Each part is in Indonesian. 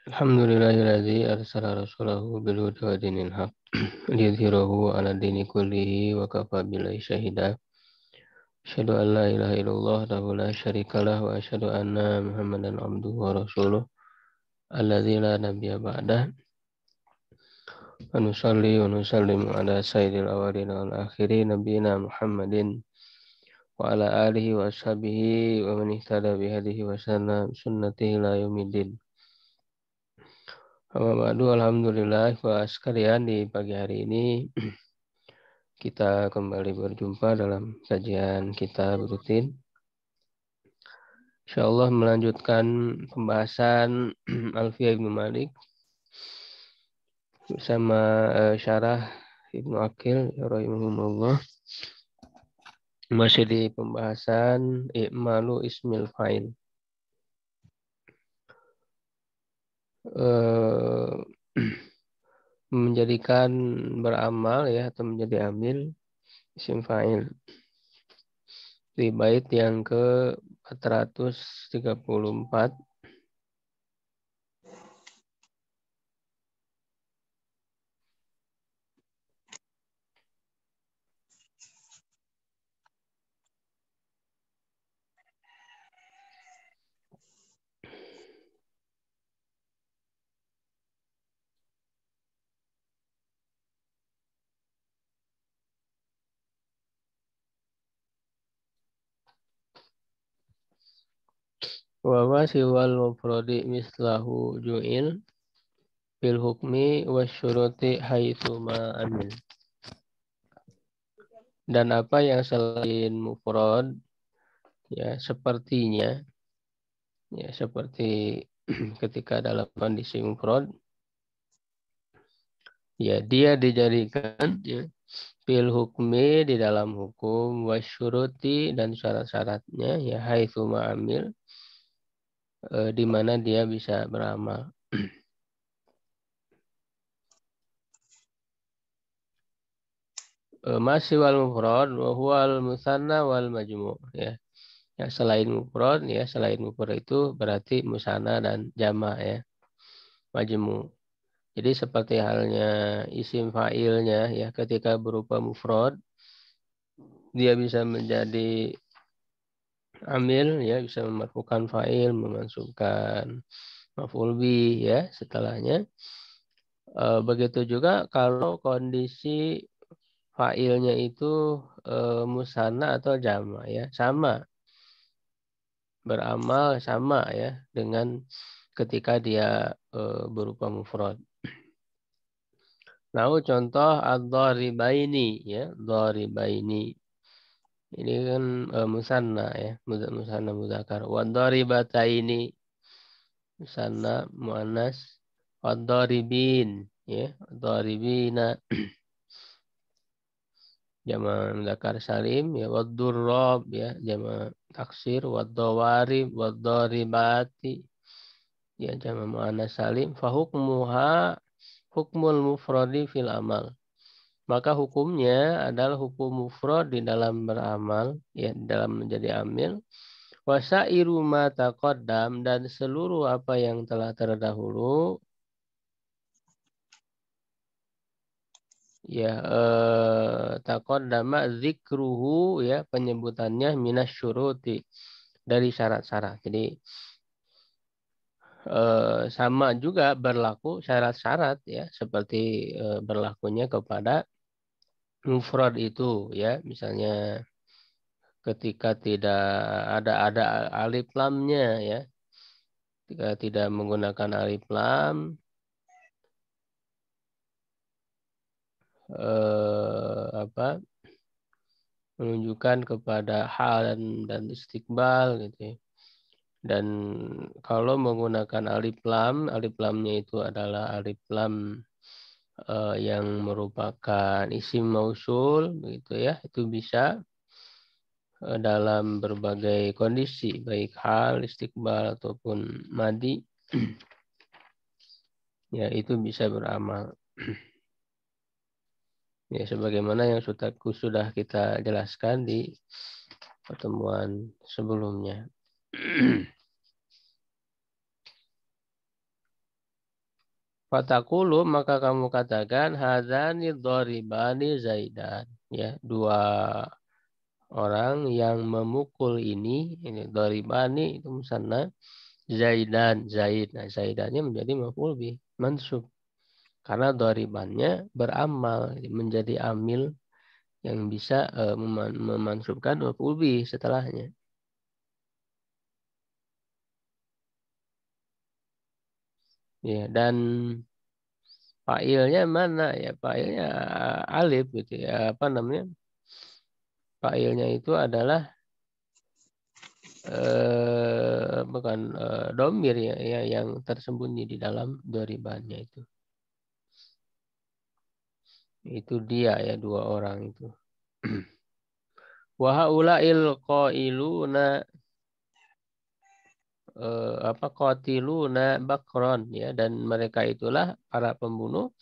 Alhamdulillahilladzi arsala rasulahu bil huda wa dinil haq liyudhhirahu 'ala dini kullihi wa kafa billahi shahida. Asyhadu an la ilaha illallah wahdahu la syarikalah wa asyhadu anna Muhammadan abduhu wa rasuluh alladzi la nabiyya ba'dah. Wa nusalli wa nusallimu ala sayyidil awwalin wal akhirin nabiyina Muhammadin wa ala alihi wa ashabihi wa man ihtada bihadihi wa sanna sunnatihi ila yaumiddin. Wabarakatuh, alhamdulillah sekalian, di pagi hari ini kita kembali berjumpa dalam kajian kita rutin. Insyaallah melanjutkan pembahasan Alfiyah Ibnu Malik bersama syarah Ibnu Aqil rahimahumullah. Masih di pembahasan i'malu ismil fa'il. Menjadikan beramal ya atau menjadi amil isim fa'il di bait yang ke 434. Wa wasiwal mufradi mislahu ju'il bil hukmi wasyuruti haitsu ma amil. Dan apa yang selain mufrad ya sepertinya ya seperti ketika dalam kondisi mufrad ya dia dijadikan ya bil hukmi di dalam hukum wasyuruti dan syarat-syaratnya ya haitsu ma amil di mana dia bisa beramal. Masih wal mufrad wa huwal musanna wal majmu' ya. Ya selain mufrad ya, selain mufrad itu berarti musanna dan jama' ya. Majmu'. Jadi seperti halnya isim fa'ilnya ya, ketika berupa mufrad dia bisa menjadi amil ya, bisa memarfukan fa'il, memansubkan maf'ul bih ya setelahnya. Begitu juga kalau kondisi fa'ilnya itu musanna atau jama' ya, sama. Beramal sama ya dengan ketika dia berupa mufrad. Nah, contoh ad-dharibaini ya, dharibaini. Ini kan musanna ya, musanna muzakkar. Wadh-dharibataini musanna muannas. Wadh-dharibin ya, dharibina jama' muzakkar salim ya, wadh-dhurrab ya, jama' taksir, wadh-dhawarib, wadh-dharibati ya, jama' muannas salim. Fa hukmuha hukmul mufradi fil amal. Maka hukumnya adalah hukum mufrad di dalam beramal, ya, dalam menjadi amil. Wasairu ma taqaddam, dan seluruh apa yang telah terdahulu, ya, taqaddama zikruhu ya, penyebutannya minasyuruti, dari syarat-syarat. Jadi sama juga berlaku syarat-syarat ya, seperti berlakunya kepada mufrad itu ya, misalnya ketika tidak ada alif lamnya ya, ketika tidak menggunakan alif lam menunjukkan kepada hal dan istiqbal gitu ya. Dan kalau menggunakan alif lamnya itu adalah alif lam yang merupakan isim mausul begitu ya, itu bisa dalam berbagai kondisi, baik hal, istiqbal ataupun madi, ya itu bisa beramal. Ya sebagaimana yang sudah kita jelaskan di pertemuan sebelumnya. Fatakulu maka kamu katakan hadzani dharibani Zaidan. Ya, dua orang yang memukul ini dharibani itu musanna Zaidan Zaid. Nah, Zaidannya menjadi maf'ul bih mansub karena dharibannya beramal menjadi amil yang bisa memansubkan maf'ul bih setelahnya. Ya, dan fa'ilnya mana ya? Fa'ilnya alif gitu ya. Apa namanya? Fa'ilnya itu adalah bukan domir ya yang tersembunyi di dalam dharibannya itu. Itu dia ya dua orang itu. Wa haula'il qailuna qatiluna bakron ya, dan mereka itulah para pembunuh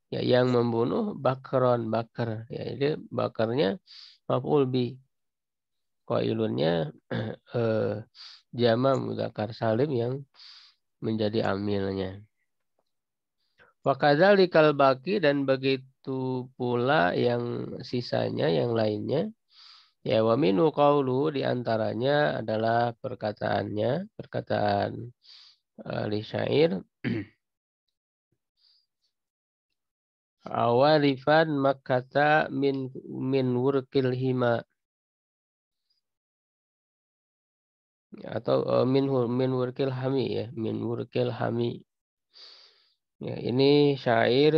ya yang membunuh bakron bakar ya, jadi bakarnya maf'ul bi, qailunnya jama mudzakkar salim yang menjadi amilnya. Wa kadzalikal baqi, dan begitu pula yang sisanya yang lainnya. Ya, wa minu qaulu, di antaranya adalah perkataan li syair awalifan makkata min wurkil hima, atau min wurkil hami ya, min wurkil hami. Ya, ini syair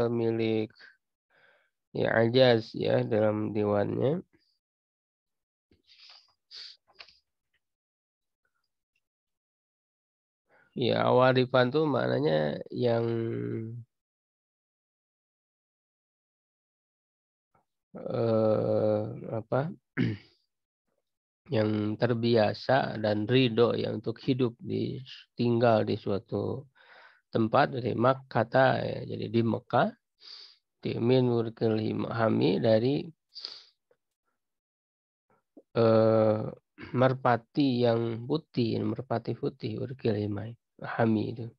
milik ya Ajaz ya dalam diwannya. Ya, awalifan tuh maknanya yang apa? Yang terbiasa dan ridho ya untuk hidup tinggal di suatu tempat, dari Makkata ya, jadi di Mekah, di min wurkil hami, dari merpati yang putih, merpati putih, wurkil hami itu.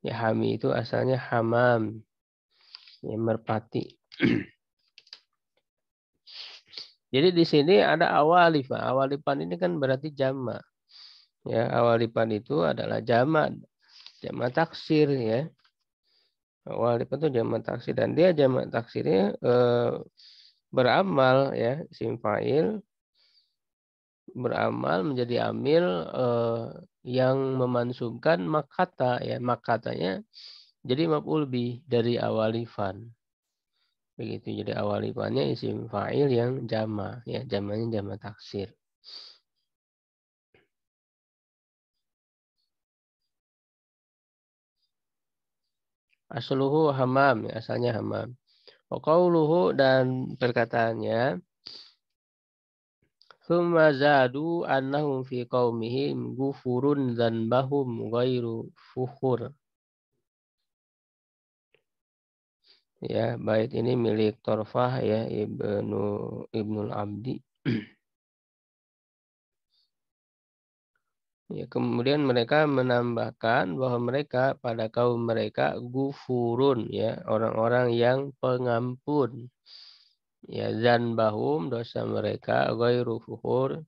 Ya, hami itu asalnya hamam, ya, merpati. Jadi di sini ada awalifan. Awalifan ini kan berarti jamak. Ya, awalifan itu adalah jamak taksir ya. Awalifan itu jamak taksir, dan dia jamak taksirnya beramal ya, sim fa'il beramal menjadi amil yang memansubkan makata ya, makatanya jadi maf'ul bih dari awalifan. Begitu, jadi awalifannya isim fa'il yang jama ya, jamanya jama taksir. Asluhu hamam ya, asalnya hamam. Wa qauluhu, dan perkataannya tsumma zadu annahum fi qaumihim gufurun dzanbahum ghairu fukhur. Ya, bait ini milik Torfah ya, Ibnul Abdi. Ya, kemudian mereka menambahkan bahwa mereka pada kaum mereka gufurun ya, orang-orang yang pengampun. Ya, zanbahum, dosa mereka, ghairu fukhur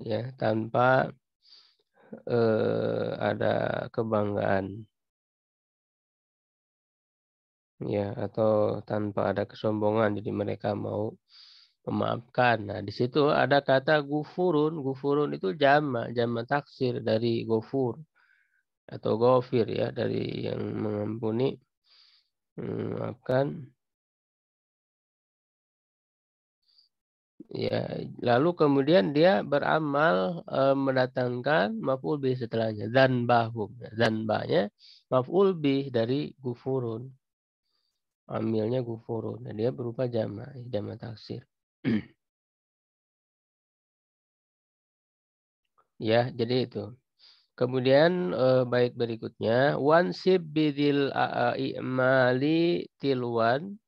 ya, tanpa ada kebanggaan ya, atau tanpa ada kesombongan, jadi mereka mau memaafkan. Nah, di situ ada kata gufurun. Gufurun itu jama taksir dari gofur atau gofir ya, dari yang mengampuni, memaafkan. Ya, lalu kemudian dia beramal mendatangkan maf'ul bih setelahnya, dan bahum. Dan bahnya maf'ul bih dari gufurun. Amilnya gufurun. Dan dia berupa jama taksir. Ya, jadi itu. Kemudian bait berikutnya wansib bidil i'mali tilwan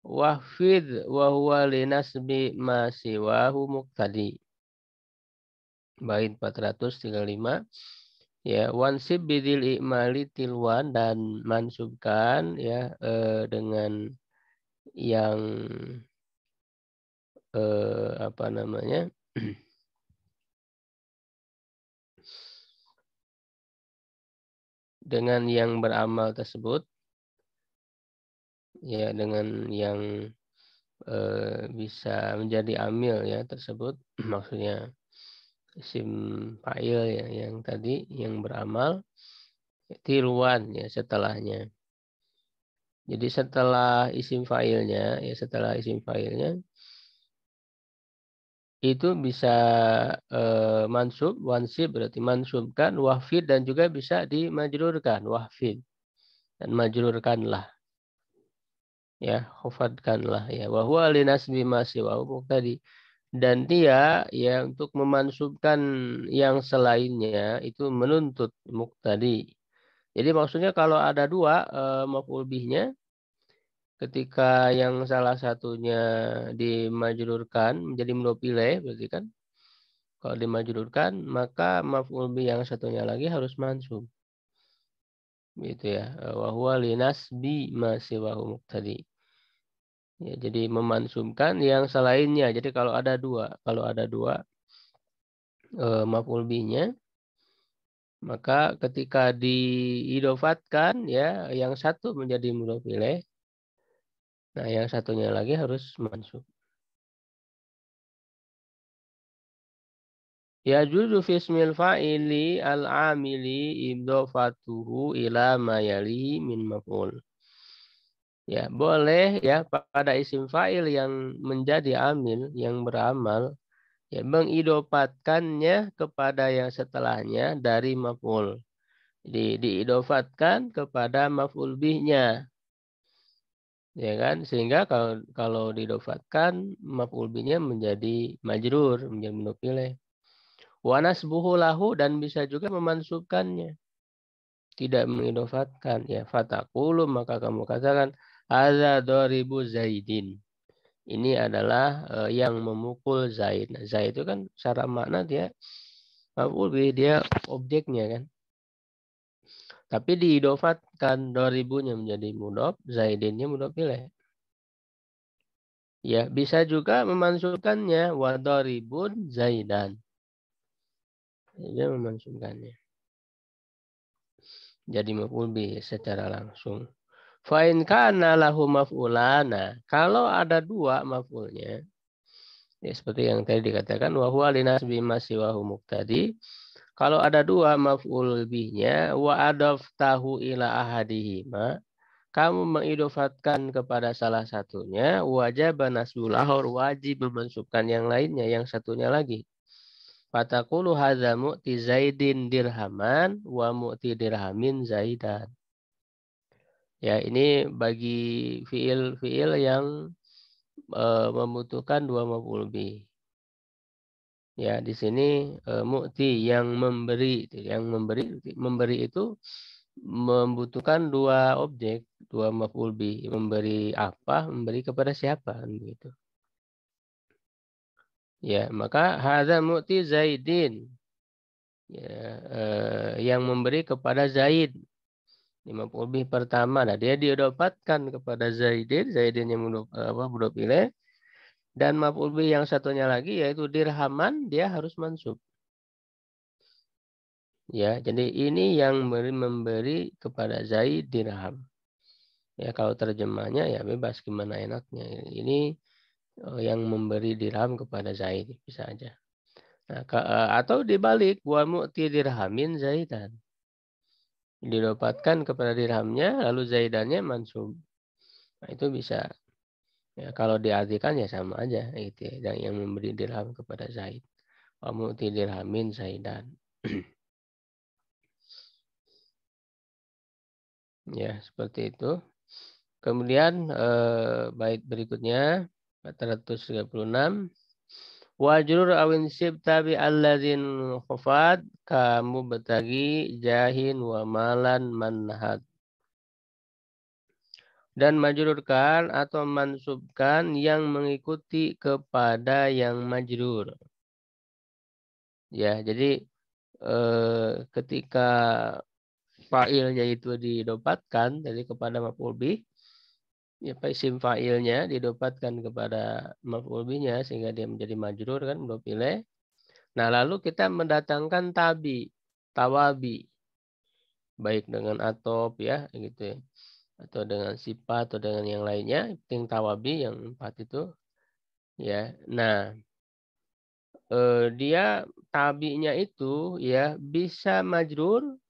wahfid wa huwa linasbi ma siwahu muqtadi. Bait 435. Ya, wansib bidil i'mali tilwan, dan mansubkan ya dengan yang apa namanya? Dengan yang beramal tersebut, ya dengan yang bisa menjadi amil ya tersebut, maksudnya isim fa'il ya yang tadi yang beramal, tiluan ya setelahnya. Jadi setelah isim fa'ilnya ya setelah isim fa'ilnya itu bisa mansub, wansib berarti mansubkan, wahfid dan juga bisa dimajrurkan, wahfid dan majrurkanlah ya, khufadkanlah ya, wa huwa linasbi ma siwahu tadi. Dan dia ya untuk memansubkan yang selainnya itu menuntut muqtadi. Jadi maksudnya kalau ada dua maf'ul bihnya, ketika yang salah satunya dimajrurkan menjadi mudhof ilaih berarti kan, kalau dimajrurkan maka maf'ul bih yang satunya lagi harus mansub. Gitu ya. Wa huwa linasbi ma siwahu muqtadi. Ya, jadi memansubkan yang selainnya. Jadi kalau ada dua maf'ul bihnya, maka ketika diidofatkan ya yang satu menjadi mudhof ilaih, nah yang satunya lagi harus mansub. Ya juzu fismil fa'ili al-amili idhofatuhu ila ma yalihi min maf'ul. Ya, boleh ya pada isim fa'il yang menjadi amil, yang beramal, ya mengidofatkannya kepada yang setelahnya dari maf'ul. Jadi diidofatkan kepada maf'ul bihnya. Ya kan? Sehingga kalau diidofatkan maf'ul bihnya menjadi majrur, menjadi mudhof ilaih. Wa nasbuhu lahu, dan bisa juga memansubkannya. Tidak mengidofatkan. Ya, fataqulu, maka kamu katakan hadza daribu Zaidin. Ini adalah yang memukul Zaid. Nah, Zaid itu kan secara makna dia maf'ul bih, dia objeknya kan. Tapi diidofatkan daribunya menjadi mudhof, Zaidinnya mudhof ilaih. Ya, bisa juga memansubkannya wa daribun Zaidan. Dia memansubkannya jadi maf'ul bih secara langsung. Fa in kana lahu maf'ulana, kalau ada dua maf'ulnya, ya seperti yang tadi dikatakan wa huwa linasbi ma siwahu muqtadi. Kalau ada dua maf'ul bihnya wa adaftahu ila ahadihima, kamu mengidofatkan kepada salah satunya, wajib nasbul akhar, wajib memansubkan yang lainnya, yang satunya lagi. Fatakulu hadza mu'ti Zaidin dirhaman wa mu'ti dirhamin Zaidan. Ya, ini bagi fiil-fiil yang membutuhkan dua maf'ul bih. Ya, di sini mu'ti yang memberi itu membutuhkan dua objek, dua maf'ul bih. Memberi apa? Memberi kepada siapa? Gitu. Ya, maka hadza mu'ti Zaidin. Ya, yang memberi kepada Zaid. Ini maf'ul bih pertama. Nah, dia didapatkan kepada Zaidin, Zaidin yang mudhof ilaih. Dan maf'ul bih yang satunya lagi yaitu dirhaman, dia harus mansub. Ya, jadi ini yang memberi kepada Zaid dirham. Ya, kalau terjemahnya ya bebas gimana enaknya. Ini yang memberi dirham kepada Zaid bisa aja. Nah, atau dibalik, wa mu'ti dirhamin Zaidan. Didapatkan kepada dirhamnya lalu Zaidannya mansub. Nah, itu bisa. Ya, kalau diartikan ya sama aja gitu ya. Yang memberi dirham kepada Zaid. Wa mu'ti dirhamin Zaidan. Ya, seperti itu. Kemudian bait berikutnya 436. Wajrur awin sib tabi alladzin khufad kamu betagi jahin wa malan manhad. Dan majrurkan atau mansubkan yang mengikuti kepada yang majrur. Ya, jadi ketika fa'ilnya itu didopatkan dari kepada maf'ul bih, ya isim fa'ilnya didopatkan kepada maf'ul bihnya sehingga dia menjadi majrur kan, mudhof ilaih. Nah, lalu kita mendatangkan tawabi, baik dengan atop ya gitu ya, atau dengan sifat atau dengan yang lainnya, penting tawabi yang 4 itu ya. Nah, dia tabinya itu ya bisa majrur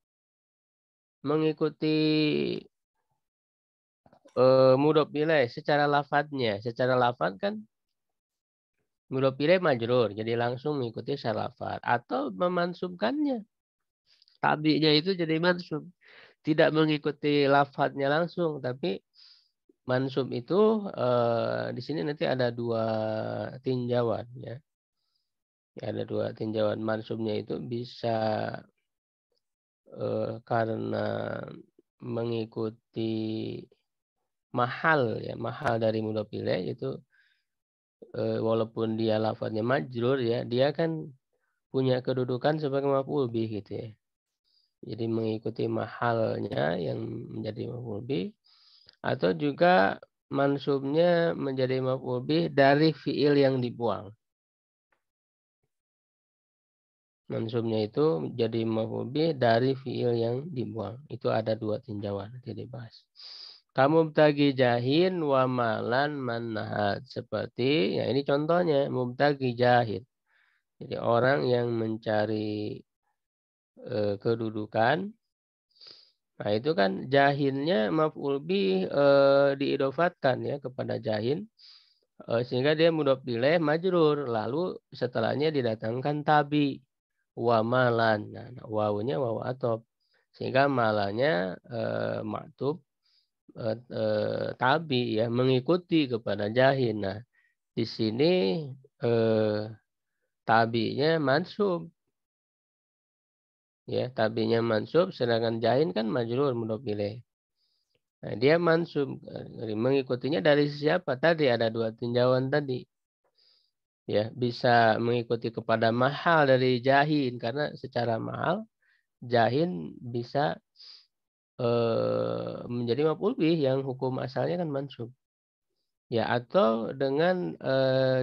mengikuti mudhof ilaih secara lafadznya. Secara lafadz kan mudhof ilaih majrur, jadi langsung mengikuti secara lafadz atau memansubkannya. Tabinya itu jadi mansub, tidak mengikuti lafadznya langsung, tapi mansub itu di sini nanti ada 2 tinjauan ya. Ada 2 tinjauan. Mansubnya itu bisa karena mengikuti mahal ya, mahal dari mudhof ilaih itu walaupun dia lafadznya majrur ya, dia kan punya kedudukan sebagai maf'ul bih gitu ya. Jadi mengikuti mahalnya yang menjadi maf'ul bih, atau juga mansubnya menjadi maf'ul bih dari fiil yang dibuang. Mansubnya itu jadi maf'ul bih dari fiil yang dibuang. Itu ada 2 tinjauan nanti dibahas. Kamu mubtagi jahin wa malan manhat. Seperti, ya ini contohnya, mubtagi jahin. Jadi orang yang mencari kedudukan. Nah itu kan jahinnya maf'ul bih diidofatkan ya kepada jahin. Sehingga dia mudhof ilaih majrur. Lalu setelahnya didatangkan tabi. Wa malan. Nah, wawunya wawu atop. Sehingga malanya maktub tabi ya, mengikuti kepada jahin. Nah, di sini tabinya mansub. Ya, tabinya mansub sedangkan jahin kan majrur mudhof ilaih. Nah, dia mansub mengikutinya dari siapa? Tadi ada 2 tinjauan tadi. Ya, bisa mengikuti kepada mahal dari jahin karena secara mahal jahin bisa menjadi maf'ul bih yang hukum asalnya kan mansub. Ya, atau dengan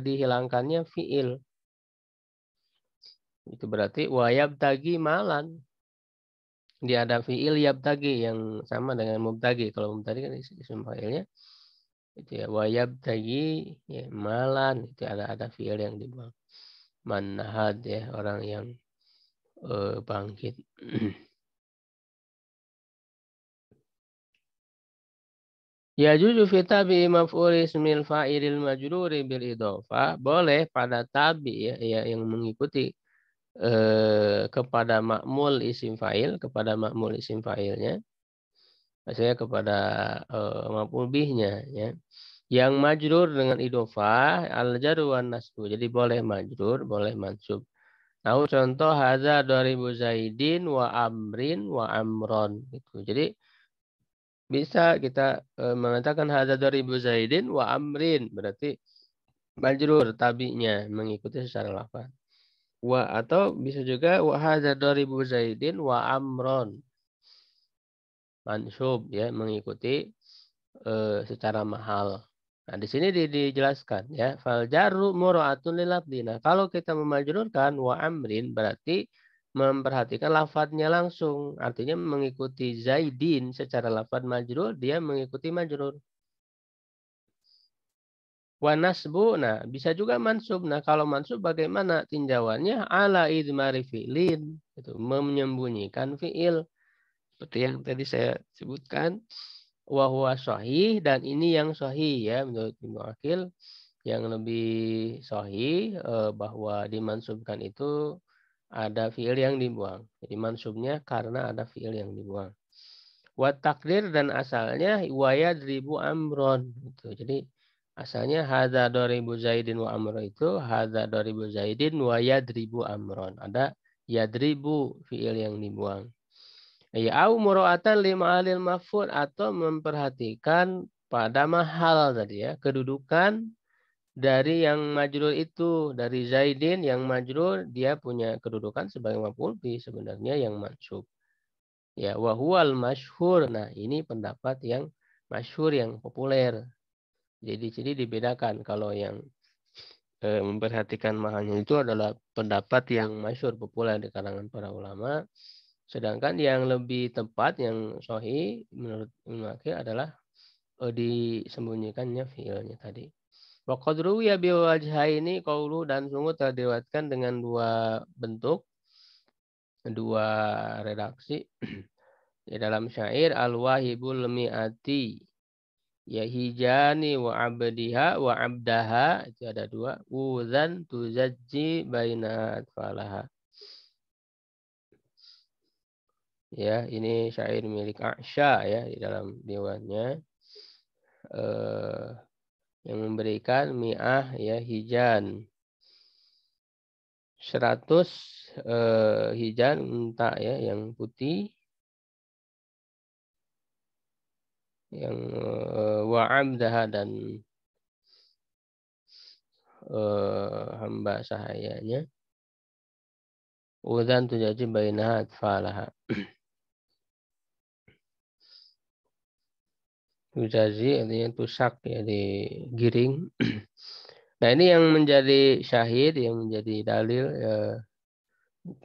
dihilangkannya fiil. Itu berarti wayab tagi malan. Dia ada fiil yabtagi yang sama dengan mubtagi. Kalau mubtagi kan isim fa'ilnya itu ya wayab tagi ya, malan, itu ada fiil yang dibuang. Manhad ya, orang yang bangkit. Ya juzu fi tabi maf'ul ismil fa'ilil majruri bil idhofah. Boleh pada tabi ya yang mengikuti kepada ma'mul isim fa'il, kepada ma'mul isim fa'ilnya. Maksudnya kepada maf'ul bihnya ya. Yang majrur dengan idhofah al-jar wan nasbu. Jadi boleh majrur, boleh mansub. Nah, contoh hadza daribu Zaidin wa Amrin wa Amron gitu. Jadi bisa kita mengatakan hadza daribu Zaidin wa Amrin, berarti majrur tabinya mengikuti secara lafaz. Wa atau bisa juga wa hadza daribu Zaidin wa Amron. Mansub ya, mengikuti secara mahal. Nah, di sini dijelaskan ya, fal jarru mura'atun lil lafzi. Nah, kalau kita memajrurkan wa amrin berarti memperhatikan lafadznya langsung. Artinya mengikuti Zaidin secara lafadz majrur, dia mengikuti majrur. Wa nasbu, nah bisa juga mansub. Nah, kalau mansub bagaimana tinjauannya? Ala idmari fi'lin, itu menyembunyikan fi'il. Seperti yang tadi saya sebutkan. Wa huwa sahih, dan ini yang sahih ya menurut Ibnu Aqil, yang lebih sahih bahwa dimansubkan itu ada fiil yang dibuang. Jadi mansubnya karena ada fiil yang dibuang. Wa takdir, dan asalnya wa yadribu amron itu. Jadi asalnya hadza daribu Zaidin wa amron itu hadza daribu Zaidin wa yadribu amron. Ada yadribu fiil yang dibuang. Ya, au mura'atan lima alil maf'ul, atau memperhatikan pada mahal tadi ya, kedudukan dari yang majrur itu, dari Zaidin yang majrur, dia punya kedudukan sebagai maf'ul bi sebenarnya yang mansub. Ya, wa huwal masyhur. Nah, ini pendapat yang masyhur, yang populer. Jadi dibedakan kalau yang memperhatikan mahalnya itu adalah pendapat yang masyhur, populer di kalangan para ulama. Sedangkan yang lebih tepat, yang sahih menurut Ibnu Aqil adalah disembunyikannya fiilnya tadi. Wa qad ruwiya bi wajhaini qaulu, dan sungguh telah diriwayatkan dengan dua bentuk, dua redaksi di dalam syair al-wahibul mi'ati ya hijani wa abdiha wa abdaha, itu ada dua, uzan tuzajji baina atfalaha. Ya, ini syair milik A'sha ya, di dalam diwannya yang memberikan mi'ah ya hijan 100 hijan unta ya yang putih, yang wa'amdaha, dan hamba sahayanya, udan tujaji bainaha atfalaha. Tujazi artinya tusak ya, digiring. Nah, ini yang menjadi syahid, yang menjadi dalil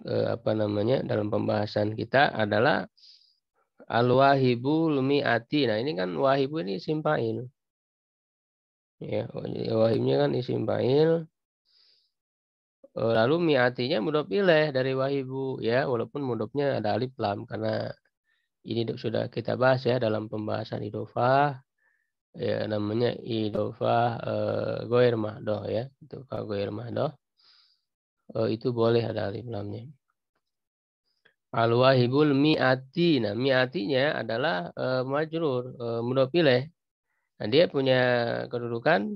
apa namanya dalam pembahasan kita adalah al-wahibu lumiati. Nah, ini kan wahibu ini isim fa'il. Ya, wahibnya kan isim fa'il. Lalu mi'atinya mudhof ilaih dari wahibu ya, walaupun mudhofnya ada alif lam, karena ini sudah kita bahas ya dalam pembahasan idhofah ya, namanya idhofah ghair mahdoh ya, idhofah ghair mahdoh itu boleh ada alif lamnya. Al-wahibul mi'ati. Nah, mi'atinya adalah majrur mudhof ilaih. Nah, dia punya kedudukan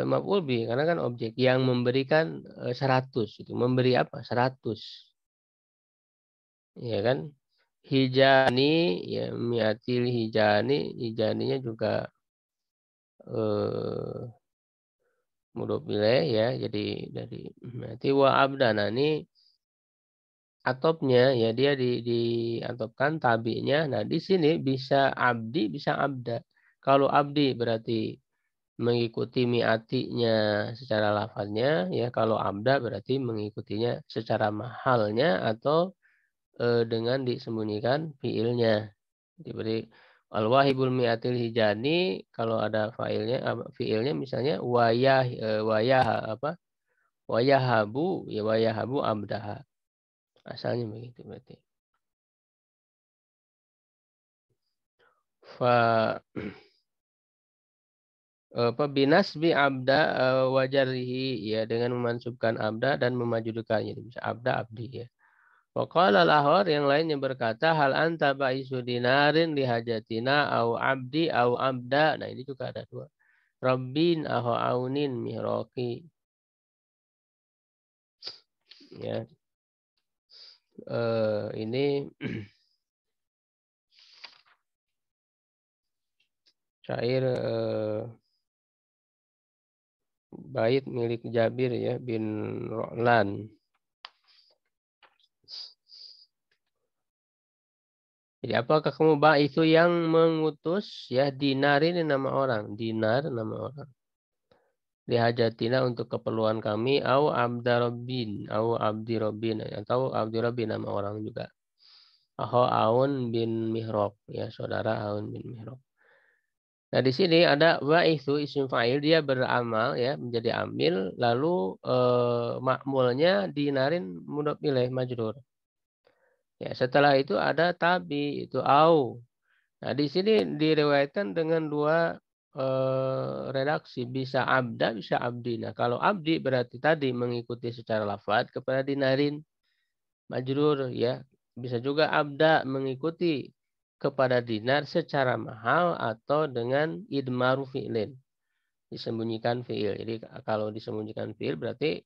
maf'ul bi, karena kan objek yang memberikan 100 itu. Memberi apa? 100. Ya kan? Hijani ya, mi'atil hijani, hijaninya juga mudhof ilaih ya. Jadi dari mi'ati wa abdana, ini atopnya ya, dia diatopkan tabinya. Nah, di sini bisa abdi, bisa abda. Kalau abdi berarti mengikuti mi'atinya secara lafaznya ya, kalau abda berarti mengikutinya secara mahalnya atau dengan disembunyikan fiilnya. Diberi al-wahibul mi'atil hijani, kalau ada fiilnya misalnya wayah apa? Wayahabu ya, wayahabu abdaha. Asalnya begitu berarti. Fa apa binasbi abda wajarihi ya, dengan memansubkan abda dan memajudukannya, bisa abda abdi ya. Waqala al-ahwar, yang lainnya berkata, hal anta ba'isu dinarin lihajatina au abdi au abda. Nah, ini juga ada dua. Rabbin aho aunin mihroki. Ya, ini syair bait milik Jabir ya bin Ro'lan. Jadi apakah kamu itu yang mengutus ya, dinar ini nama orang, dinar nama orang. Lihajatina untuk keperluan kami, au abdarobin, au abdirobin, atau abdirobin nama orang juga. Aho Aun bin Mihrab ya, saudara Aun bin Mihrab. Nah, di sini ada wa itu isim fa'il, dia beramal ya, menjadi amil, lalu makmulnya dinarin mudhof ilaih majrur. Ya, setelah itu ada tabi, itu au. Nah, di sini diriwayatkan dengan dua redaksi, bisa abda, bisa abdi. Nah, kalau abdi berarti tadi mengikuti secara lafaz kepada dinarin majrur ya. Bisa juga abda mengikuti kepada dinar secara mahal atau dengan idmaru fi'lin, disembunyikan fi'il. Jadi kalau disembunyikan fi'il berarti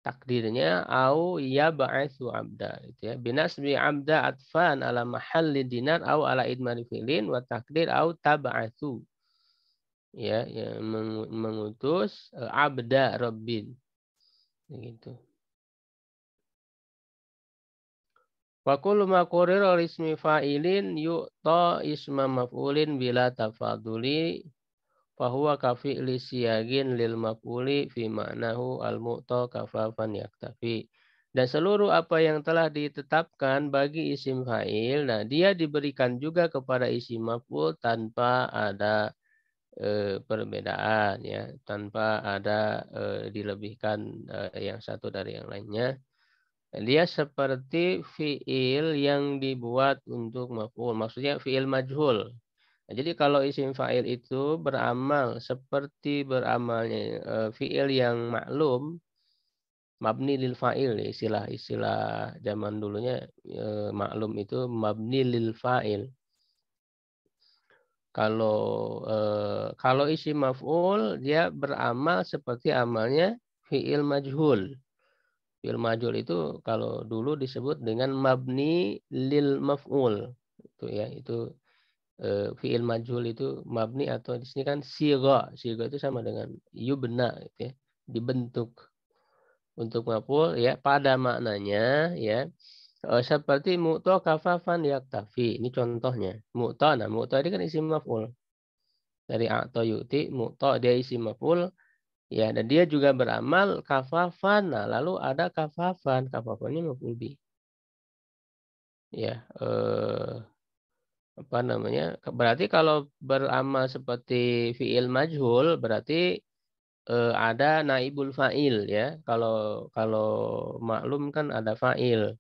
takdirnya au ya ba'atsu abda gitu ya. Binasbi abda atfan ala mahalli dinar au ala idmari fi'lin wa takdir au tab'atsu. ya, mengutus abda rabbin begitu. Wa kullu ma qurira ismi fa'ilin yu'ta isma maf'ulin bila tafaduli fahuwa kafi'li siyagin lil maf'uli fi ma'nahu al-mu'ta kafafan yaktafi. Dan seluruh apa yang telah ditetapkan bagi isim fa'il, nah dia diberikan juga kepada isim maf'ul tanpa ada perbedaan ya, tanpa ada dilebihkan yang satu dari yang lainnya. Dia seperti fiil yang dibuat untuk maf'ul. Maksudnya fiil majhul. Nah, jadi kalau isim fa'il itu beramal seperti beramalnya fiil yang maklum, mabni lil fa'il, istilah zaman dulunya maklum itu mabni lil fa'il. Kalau isim maf'ul dia beramal seperti amalnya fiil majhul. Fi'il majhul itu kalau dulu disebut dengan mabni lil maf'ul. Itu ya, itu fi'il majhul itu mabni atau di sini kan sigha. Sigha itu sama dengan yubna gitu ya. Dibentuk untuk maf'ul ya pada maknanya ya seperti mu'ta kafafan yaktafi. Ini contohnya. Mu'ta, nah mu'ta ini kan isim maf'ul. Dari a'ta yu'ti, mu'ta dia isim maf'ul. Ya, dan dia juga beramal kafafan. Nah, lalu ada kafafan. Kafafannya maf'ul bih. Ya, apa namanya? Berarti kalau beramal seperti fiil majhul, berarti ada naibul fa'il ya. Kalau kalau maklum kan ada fa'il.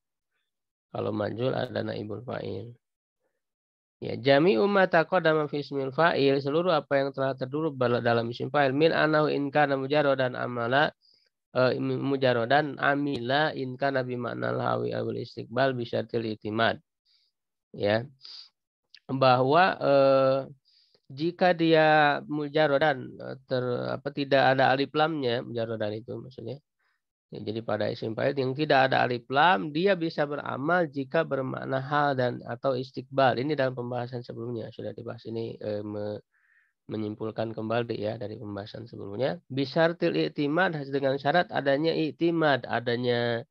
Kalau majhul ada naibul fa'il. Ya, jami'u ma taqaddama fi ismil fa'il, seluruh apa yang telah terduduk dalam isim fa'il min anahu in kana mujarradan amala mujarodan amila inka nabi makna hawi awil istiqbal bisyartil itimad ya bahwa jika dia mujarodan tidak ada alif lamnya mujarodan itu maksudnya ya, jadi pada isim fa'il yang tidak ada alif lam dia bisa beramal jika bermakna hal dan atau istiqbal. Ini dalam pembahasan sebelumnya sudah dibahas ini menyimpulkan kembali ya dari pembahasan sebelumnya. Bisyartil i'timad dengan syarat adanya i'timad, adanya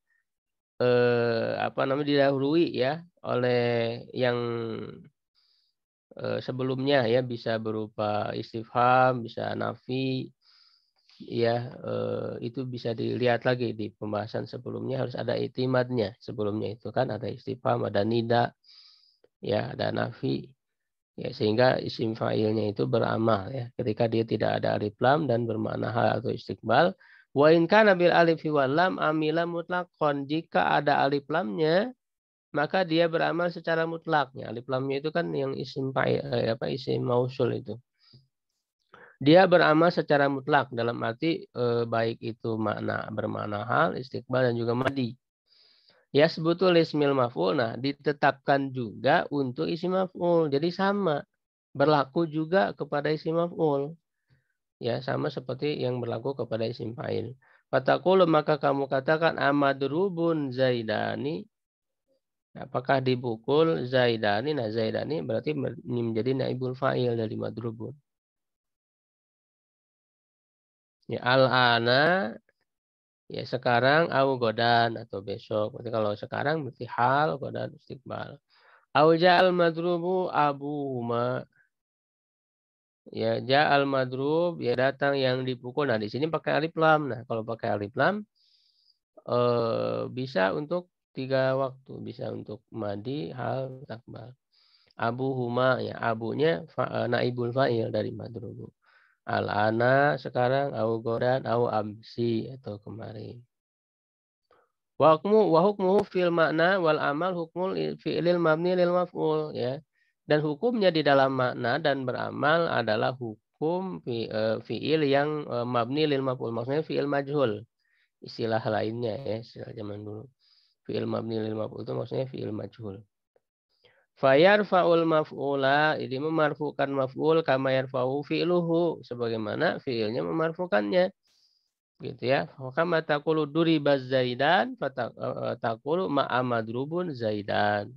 apa namanya didahului ya oleh yang sebelumnya ya bisa berupa istifham, bisa nafi ya itu bisa dilihat lagi di pembahasan sebelumnya harus ada i'timadnya. Sebelumnya itu kan ada istifham, ada nida, ya ada nafi. Ya, sehingga isim fa'ilnya itu beramal ya ketika dia tidak ada alif lam dan bermakna hal atau istiqbal. Wa in kana bil alif wal lam amila mutlaqan, jika ada alif lamnya maka dia beramal secara mutlaknya. Alif lamnya itu kan yang isim fa'il isim mausul itu. Dia beramal secara mutlak dalam arti baik itu bermakna hal, istiqbal dan juga madi. Ya sebutul ismil maf'ul. Nah, ditetapkan juga untuk isim maf'ul. Jadi sama. Berlaku juga kepada isim maf'ul. Ya, sama seperti yang berlaku kepada isim fa'il. Fataqulu maka kamu katakan amadrubun zaidani. Apakah dipukul zaidani? Nah, zaidani berarti ini menjadi naibul fa'il dari madrubun. Ya, al-ana ya sekarang au godan atau besok. Berarti kalau sekarang berarti hal godan istiqbal. Au ja'al madrubu abuhuma. Ya, ja'al madrub ya datang yang dipukul. Nah, di sini pakai alif lam. Nah, kalau pakai alif lam bisa untuk 3 waktu, bisa untuk madi, hal, takbal. Abu huma ya abunya naibul fa'il dari madrubu. Al-ana sekarang au godan au amsi atau kemarin. Wa hukmuhu fil makna wal amal hukmul fi'lil mabni lil maf'ul ya. Dan hukumnya di dalam makna dan beramal adalah hukum fi'il yang mabni lil maf'ul. Maksudnya fi'il majhul. Istilah lainnya ya, istilah zaman dulu. Fi'il mabni lil maf'ul itu maksudnya fi'il majhul. Fayarfa'ul maf'ula, ini memarfukan maf'ul kama yarfa'u fi'luhu, sebagaimana fi'ilnya memarfukannya. Gitu ya. Kama taqulu duribaz zaidan, fataqulu ma'a madrubun zaidan.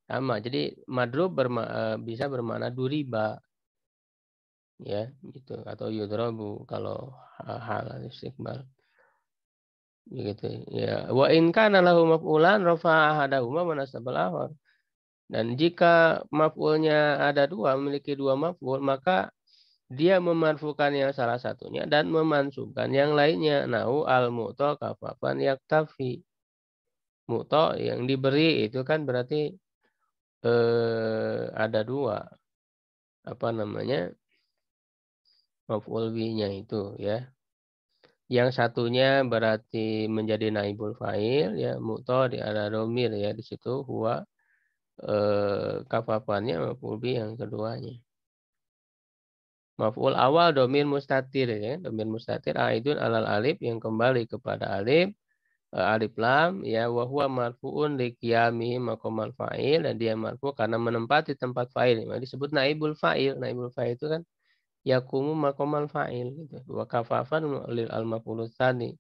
Sama. Jadi madrub bisa bermakna duriba. ya gitu, atau yudrabu kalau hal istiqbal begitu ya. Wa in kana lahu maf'ulan rafa'a ahadahuma wa nasabal akhar. Dan jika maf'ulnya ada dua, memiliki dua maf'ul, maka dia memarfukan yang salah satunya dan memansubkan yang lainnya. Nahu al-mu'ta kafafan yaktafi. Mu'ta yang diberi itu kan berarti ada dua, apa namanya, maf'ul bih-nya itu ya. Yang satunya berarti menjadi naibul fa'il ya, mu'ta ada domir ya di situ, huwa kafafannya maf'ul bih yang keduanya. Maf'ul awal domir mustatir ya, domir mustatir aidun alal alif yang kembali kepada alif, alif lam ya, wa huwa marfu'un li qiyamihi maqamal fa'il, dan dia marfu karena menempati tempat fa'il. Nah, disebut naibul fa'il. Naibul fa'il itu kan yakumu maqamal fa'il gitu. Wa kafafan lil al maf'ul tsani.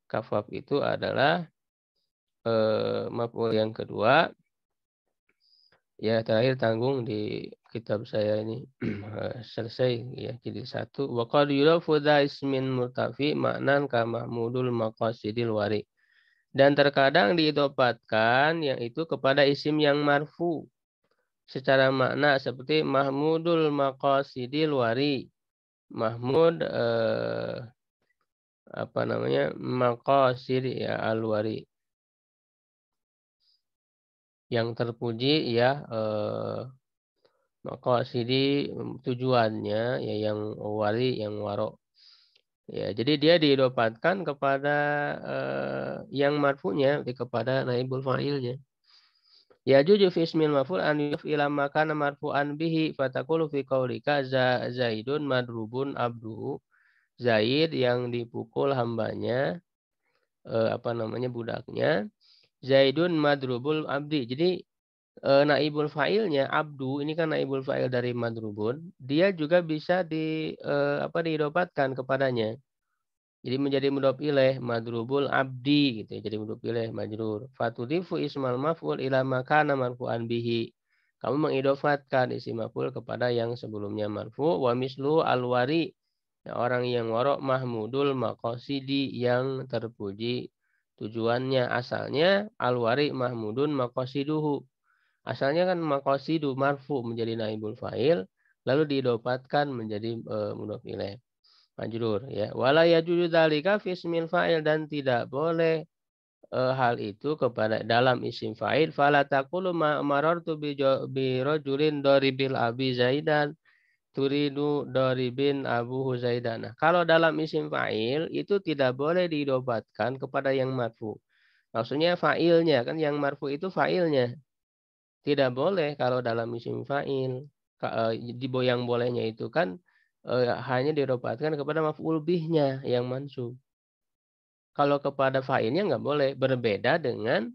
Kafaf itu adalah maf'ul yang kedua. Ya, terakhir tanggung di kitab saya ini selesai ya, jadi satu. Wa qad yurafu dha ismin murtafi maknan ka mahmudul maqasidil wari. Dan terkadang diidopatkan yang itu kepada isim yang marfu secara makna seperti mahmudul maqasidil wari. Mahmud apa namanya? Maqasid ya al-wari. Yang terpuji ya maqasidi tujuannya ya, yang wari yang waro. Ya, jadi dia diidopatkan kepada yang marfunya kepada naibul fa'ilnya. Ya juju fi ismil maf'ul an yuf'ila makana marfu'an bihi fataqulu fi qaulika Zaidun madrubun abduhu. Zaid yang dipukul hambanya, apa namanya, budaknya. Zaidun madrubul abdi. Jadi naibul fa'ilnya abdu ini kan naibul fa'il dari madrubun, dia juga bisa diidopatkan kepadanya. Jadi menjadi mudhof ilaih madrubul abdi gitu ya. Jadi mudhof ilaih majrur. Fatudifu ismal maf'ul ila makana marfu'an bihi. Kamu mengidofatkan isim maf'ul kepada yang sebelumnya marfu. Wa mislu alwari. Ya, orang yang warok mahmudul maqasidi yang terpuji tujuannya. Asalnya alwari mahmudun maqasiduhu. Asalnya kan maqasidu marfu menjadi naibul fa'il. Lalu diidopatkan menjadi mudhof ilaih majrur ya. Wala yajuzu dzalika fi ismil fa'il, dan tidak boleh hal itu kepada dalam isim fa'il. Fala taqulu marartu bi rajulin daribil abi Zaidan turidu daribin abuhu Zaidan. Nah, kalau dalam isim fa'il itu tidak boleh didobatkan kepada yang marfu. Maksudnya fa'ilnya kan, yang marfu itu fa'ilnya. Tidak boleh kalau dalam isim fa'il. Yang bolehnya itu kan hanya dirobatkan kepada maf'ul bihnya yang mansub. Kalau kepada fa'ilnya nggak boleh. Berbeda dengan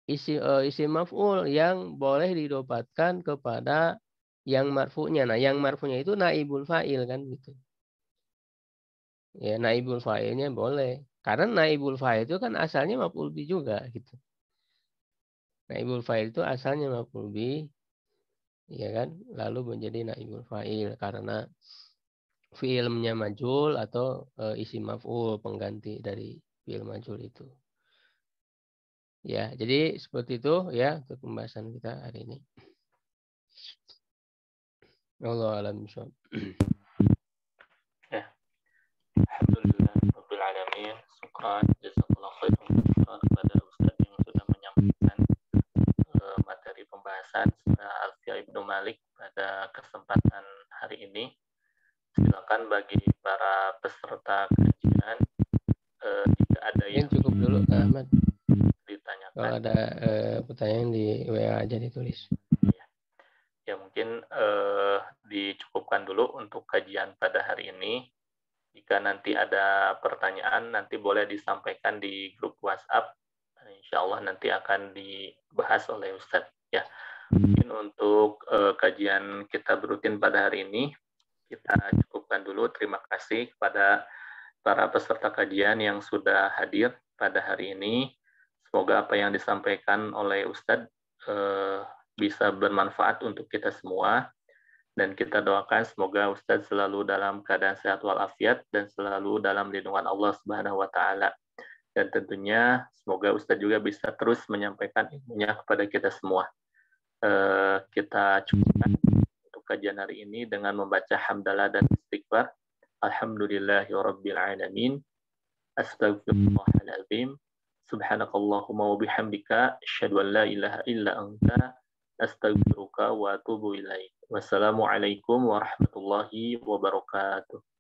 isim maf'ul yang boleh dirobatkan kepada yang marfu'nya. Nah, yang marfu'nya itu naibul fa'il kan gitu. Ya, naibul fa'ilnya boleh. Karena naibul fa'il itu kan asalnya maf'ul bih juga gitu. Naibul fa'il itu asalnya maf'ul bih, ya kan? Lalu menjadi naibul fa'il karena fi'ilnya majul atau isim maf'ul pengganti dari fi'il majul itu. Ya, jadi seperti itu ya untuk pembahasan kita hari ini. Allah alam bishawab. Ya. Alhamdulillah rabbil alamin. Syukran jazakallahu khairan kepada Ustaz yang sudah menyampaikan materi pembahasan Alfiya Ibnu Malik pada kesempatan hari ini. Silakan bagi para peserta kajian jika ada yang cukup dulu Ahmad ditanyakan. Kalau ada pertanyaan di WA aja ditulis. Ya mungkin dicukupkan dulu untuk kajian pada hari ini. Jika nanti ada pertanyaan, nanti boleh disampaikan di grup WhatsApp. Insya Allah nanti akan dibahas oleh Ustadz. Ya, mungkin untuk kajian kita berutin pada hari ini kita cukupkan dulu. Terima kasih kepada para peserta kajian yang sudah hadir pada hari ini. Semoga apa yang disampaikan oleh Ustadz bisa bermanfaat untuk kita semua. Dan kita doakan semoga Ustadz selalu dalam keadaan sehat walafiat dan selalu dalam lindungan Allah Subhanahu wa taala. Dan tentunya semoga Ustadz juga bisa terus menyampaikan ilmunya kepada kita semua. Kita cukupkan untuk kajian hari ini dengan membaca hamdalah dan istighfar. Alhamdulillahirabbil alamin. Astaghfirullahaladzim. Subhanakallahumma wa bihamdika asyhadu an la ilaha illa anta astaghfiruka wa atubu ilaik. Wassalamualaikum warahmatullahi wabarakatuh.